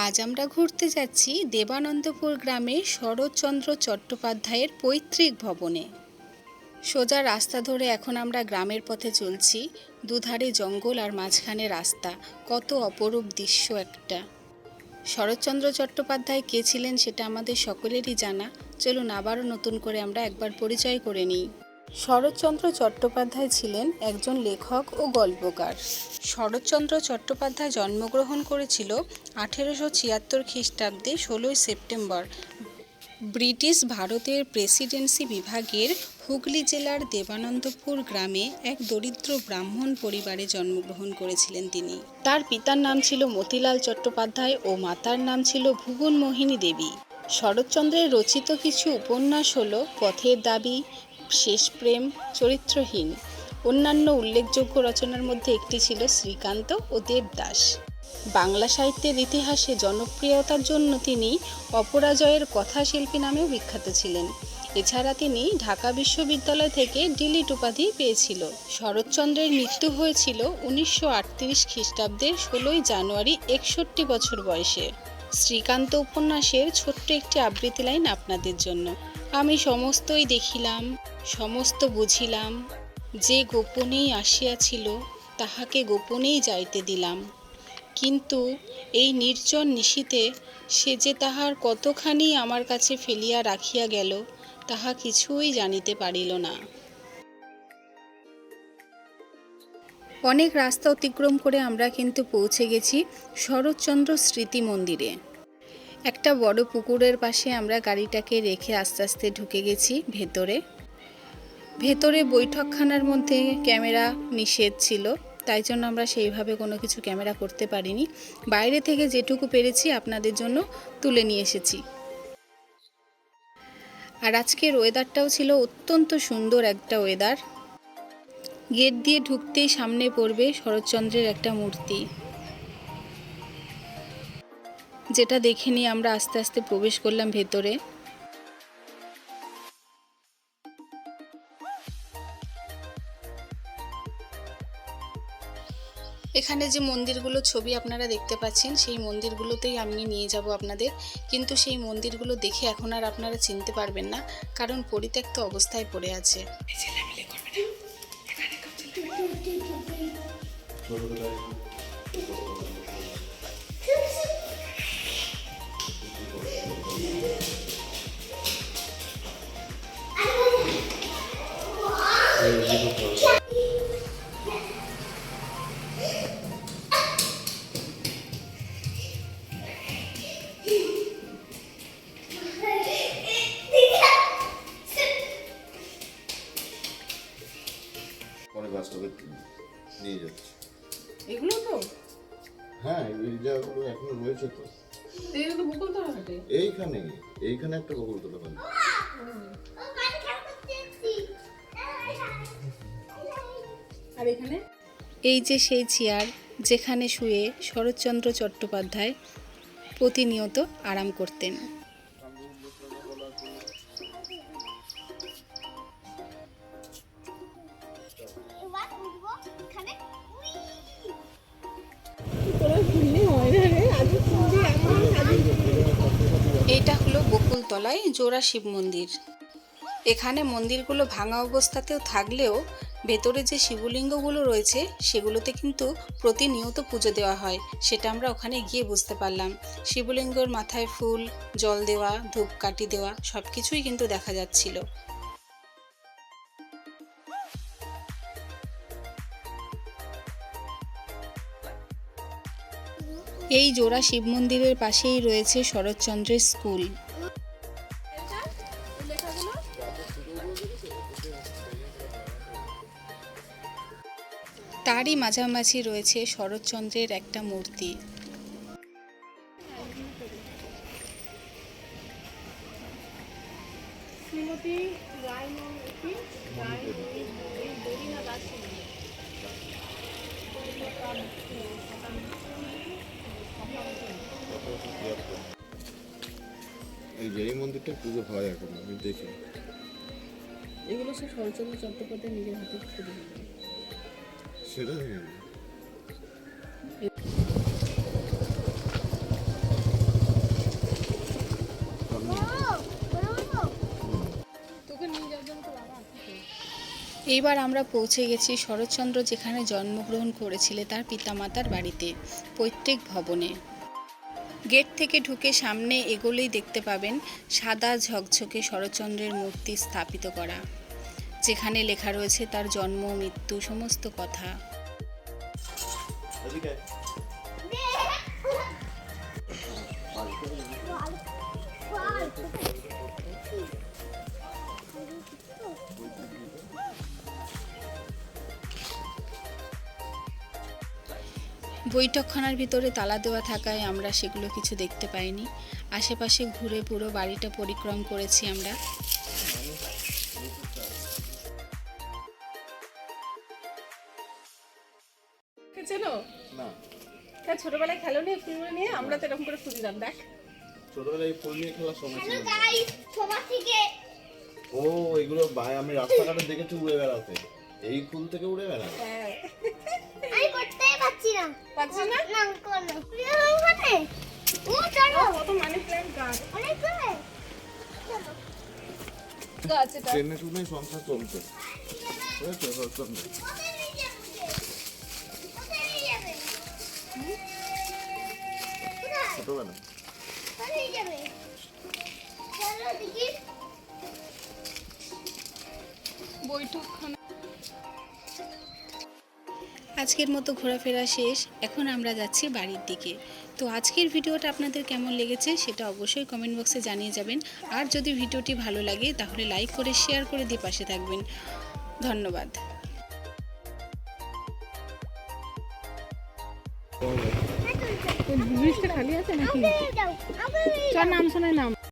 আজ আমরা ঘুরতে যাচ্ছি দেবানন্দপুর গ্রামে শরৎচন্দ্র চট্টোপাধ্যায়ের পৈতৃক ভবনে। সোজা রাস্তা ধরে এখন আমরা গ্রামের পথে চলছি। দুধারে জঙ্গল আর মাঝখানে রাস্তা, কত অপরূপ দৃশ্য একটা। শরৎচন্দ্র চট্টোপাধ্যায় কে ছিলেন সেটা আমাদের সকলেরই জানা। চলুন আবারও নতুন করে আমরা একবার পরিচয় করে নিই। শরৎচন্দ্র চট্টোপাধ্যায় ছিলেন একজন লেখক ও গল্পকার। শরৎচন্দ্র চট্টোপাধ্যায় জন্মগ্রহণ করেছিল 1876 খ্রিস্টাব্দে 16 সেপ্টেম্বর ব্রিটিশ ভারতের প্রেসিডেন্সি বিভাগের হুগলি জেলার দেবানন্দপুর গ্রামে এক দরিদ্র ব্রাহ্মণ পরিবারে জন্মগ্রহণ করেছিলেন তিনি। তার পিতার নাম ছিল মতিলাল চট্টোপাধ্যায় ও মাতার নাম ছিল ভুবনমোহিনী দেবী। শরৎচন্দ্রের রচিত কিছু উপন্যাস হল পথের দাবি, শেষ প্রেম, চরিত্রহীন। অন্যান্য উল্লেখযোগ্য রচনার মধ্যে একটি ছিল শ্রীকান্ত ও দেবদাস। বাংলা সাহিত্যের ইতিহাসে জনপ্রিয়তার জন্য তিনি অপরাজয়ের কথাশিল্পী নামেও বিখ্যাত ছিলেন। এছাড়া তিনি ঢাকা বিশ্ববিদ্যালয় থেকে ডিলিট উপাধি পেয়েছিল। শরৎচন্দ্রের মৃত্যু হয়েছিল 1938 খ্রিস্টাব্দের 16 জানুয়ারি 61 বছর বয়সে। শ্রীকান্ত উপন্যাসের ছোট্ট একটি আবৃত্তি লাইন আপনাদের জন্য। আমি সমস্তই দেখিলাম, সমস্ত বুঝিলাম, যে গোপনেই আসিয়াছিল তাহাকে গোপনেই যাইতে দিলাম, কিন্তু এই নির্জন নিশীথে সে যে তাহার কতখানি আমার কাছে ফেলিয়া রাখিয়া গেল তাহা কিছুই জানিতে পারিল না। অনেক রাস্তা অতিক্রম করে আমরা কিন্তু পৌঁছে গেছি শরৎচন্দ্র স্মৃতি মন্দিরে। একটা বড় পুকুরের পাশে আমরা গাড়িটাকে রেখে আস্তে আস্তে ঢুকে গেছি ভেতরে বৈঠকখানার মধ্যে ক্যামেরা নিষেধ ছিল, তাই জন্য আমরা সেইভাবে কোনো কিছু ক্যামেরা করতে পারিনি। বাইরে থেকে যেটুকু পেরেছি আপনাদের জন্য তুলে নিয়ে এসেছি। আর আজকের ওয়েদারটাও ছিল অত্যন্ত সুন্দর একটা ওয়েদার। গেট দিয়ে ঢুকতেই সামনে পড়বে শরৎচন্দ্রের একটা মূর্তি, যেটা দেখে নিয়ে আমরা আস্তে আস্তে প্রবেশ করলাম ভেতরে। এখানে যে মন্দিরগুলো ছবি আপনারা দেখতে পাচ্ছেন সেই মন্দিরগুলোতেই আমি নিয়ে যাব আপনাদের, কিন্তু সেই মন্দিরগুলো দেখে এখন আর আপনারা চিনতে পারবেন না, কারণ পরিত্যক্ত অবস্থায় পড়ে আছে। অনেক বাস্তবে নিয়ে যাচ্ছে এগুলো তো হ্যাঁ, এই জায়গাগুলো এখনো রয়েছে তো। এগুলো তো বকুলতলা হাটে। এইখানে একটা বকুলতলা বাড়ি। আর এখানে এই যে সেই চেয়ার যেখানে শুয়ে শরৎচন্দ্র চট্টোপাধ্যায় প্রতিনিয়ত আরাম করতেন। এইটা হলো বকুলতলায় জোড়া শিব মন্দির। এখানে মন্দিরগুলো ভাঙা অবস্থাতেও থাকলেও ভেতরে যে শিবলিঙ্গগুলো রয়েছে সেগুলোতে কিন্তু প্রতিনিয়ত পুজো দেওয়া হয়, সেটা আমরা ওখানে গিয়ে বুঝতে পারলাম। শিবলিঙ্গর মাথায় ফুল, জল দেওয়া, ধূপকাঠি দেওয়া সব কিছুই কিন্তু দেখা যাচ্ছিল। এই জোড়া শিব মন্দিরের পাশেই রয়েছে শরৎচন্দ্রের স্কুল। তারই মাঝামাঝি রয়েছে শরৎচন্দ্রের একটা মূর্তি। এই মন্দিরটা পুজো হয় এখন, আমি দেখি। এগুলো সে শরৎচন্দ্র চট্টোপাধ্যায় নিজের হাতে তৈরি করে। সেটা জানি না। এইবার আমরা পৌঁছে গেছি শরৎচন্দ্র যেখানে জন্মগ্রহণ করেছিলেন তার পিতামাতার বাড়িতে, পৈতৃক ভবনে। গেট থেকে ঢুকে সামনে এগোলেই দেখতে পাবেন সাদা ঝকঝকে শরৎচন্দ্রের মূর্তি স্থাপিত করা, যেখানে লেখা রয়েছে তার জন্ম মৃত্যু সমস্ত কথা। বৈঠকখানার ভিতরে তালা দেওয়া থাকায় আমরা সেগুলো কিছু দেখতে পাইনি। আশেপাশে ঘুরে পুরো বাড়িটা পরিক্রম করেছি আমরা। চেনো না, হ্যাঁ, ছোটবেলায় খেলো নিয়ে ফুলগুলো নিয়ে আমরা তো এরকম করে খুঁজলাম। দেখ ছোটবেলায় এই ফুল নিয়ে খেলার সময় ছিল না। গাইস সবার থেকে ও এগুলো আমি রাস্তাঘাটে দেখেছি উড়ে বেড়াতে, এই ফুল থেকে উড়ে বেড়ায়। হ্যাঁ, আমি করতেই পারছি না। পারছি না? না করো ওখানে ও চলো কত মানি প্ল্যান্ট গাছ অনেক দূরে গাছ এটা। ট্রেনে টুনে সংসার চলতো, বুঝেছো শরৎচন্দ্র? কোথায় নিয়ে যাবে কোথায় নিয়ে যাবে ছোটবেলা কোথায় নিয়ে যাবে চলো দেখি বৈঠকখানা। আজকের মতো ঘোরাফেরা শেষ, এখন আমরা যাচ্ছি বাড়ির দিকে। তো আজকের ভিডিওটা আপনাদের কেমন লেগেছে সেটা অবশ্যই কমেন্ট বক্সে জানিয়ে যাবেন। আর যদি ভিডিওটি ভালো লাগে তাহলে লাইক করে শেয়ার করে দিয়ে পাশে থাকবেন। ধন্যবাদ। ব্রিজটা খালি আছে নাকি? দাও আমি চল নাম শোনায় নাম।